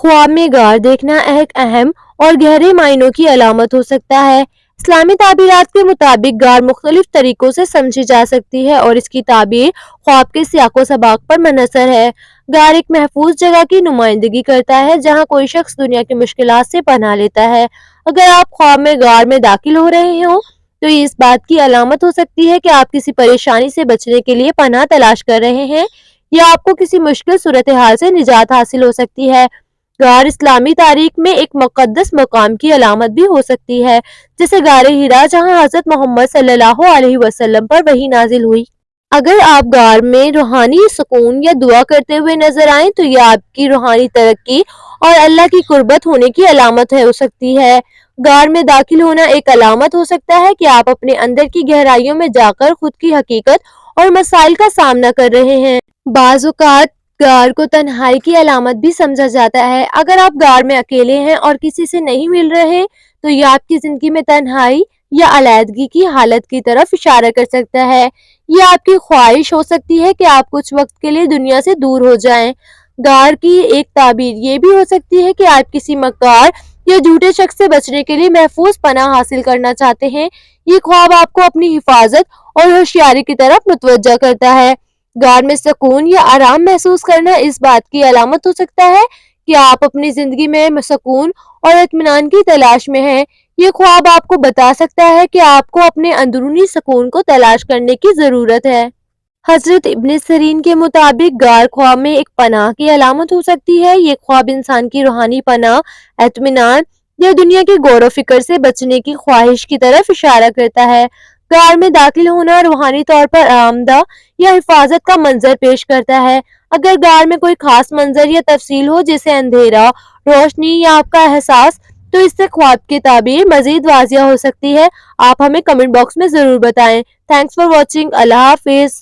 ख्वाब में गार देखना एक अहम और गहरे मायनों की अलामत हो सकता है। इस्लामी ताबीरात के मुताबिक गार मुख्तलिफ तरीकों से समझी जा सकती है और इसकी ताबीर ख्वाब के सियाको सबाक पर मुनहसर है। गार एक महफूज जगह की नुमाइंदगी करता है जहाँ कोई शख्स दुनिया की मुश्किलात से पनाह लेता है। अगर आप ख्वाब में गार में दाखिल हो रहे हो तो ये इस बात की अलामत हो सकती है कि आप किसी परेशानी से बचने के लिए पनाह तलाश कर रहे हैं या आपको किसी मुश्किल सूरत हाल से निजात हासिल हो सकती है। गार इस्लामी तारीख में एक मुक़द्दस मकाम की अलामत भी हो सकती है, जैसे गारे हिरा जहाँ हज़रत मोहम्मद सल्लल्लाहु अलैहि वसल्लम पर वही नाजिल हुई। अगर आप गार में रूहानी सुकून या दुआ करते हुए नजर आए तो यह आपकी रूहानी तरक्की और अल्लाह की कुर्बत होने की अलामत है हो सकती है। गार में दाखिल होना एक अलामत हो सकता है कि आप अपने अंदर की गहराइयों में जाकर खुद की हकीकत और मसाइल का सामना कर रहे हैं। बाज़ औक़ात गार को तन्हाई की अलामत भी समझा जाता है। अगर आप गार में अकेले हैं और किसी से नहीं मिल रहे तो यह आपकी जिंदगी में तन्हाई या अलैदगी की हालत की तरफ इशारा कर सकता है। ये आपकी ख्वाहिश हो सकती है कि आप कुछ वक्त के लिए दुनिया से दूर हो जाएं। गार की एक ताबीर ये भी हो सकती है कि आप किसी मक्कार या झूठे शख्स से बचने के लिए महफूज पनाह हासिल करना चाहते हैं। ये ख्वाब आपको अपनी हिफाजत और होशियारी की तरफ मुतवज्जा करता है। गार में सुकून या आराम महसूस करना इस बात की अलामत हो सकता है कि आप अपनी जिंदगी में सुकून और इत्मीनान की तलाश में हैं। ये ख्वाब आपको बता सकता है कि आपको अपने अंदरूनी सुकून को तलाश करने की ज़रूरत है। हज़रत इब्न सीरीन के मुताबिक गार ख्वाब में एक पनाह की अलामत हो सकती है। ये ख्वाब इंसान की रूहानी पनाह, इत्मीनान या दुनिया के गौर व फिक्र से बचने की ख्वाहिश की तरफ इशारा करता है। गार में दाखिल होना रूहानी तौर पर आरामदा या हिफाजत का मंजर पेश करता है। अगर गार में कोई खास मंजर या तफसील हो जैसे अंधेरा, रोशनी या आपका एहसास, तो इससे ख्वाब की ताबीर मजीद वाजिया हो सकती है। आप हमें कमेंट बॉक्स में जरूर बताएं। Thanks for watching. Allah Hafiz.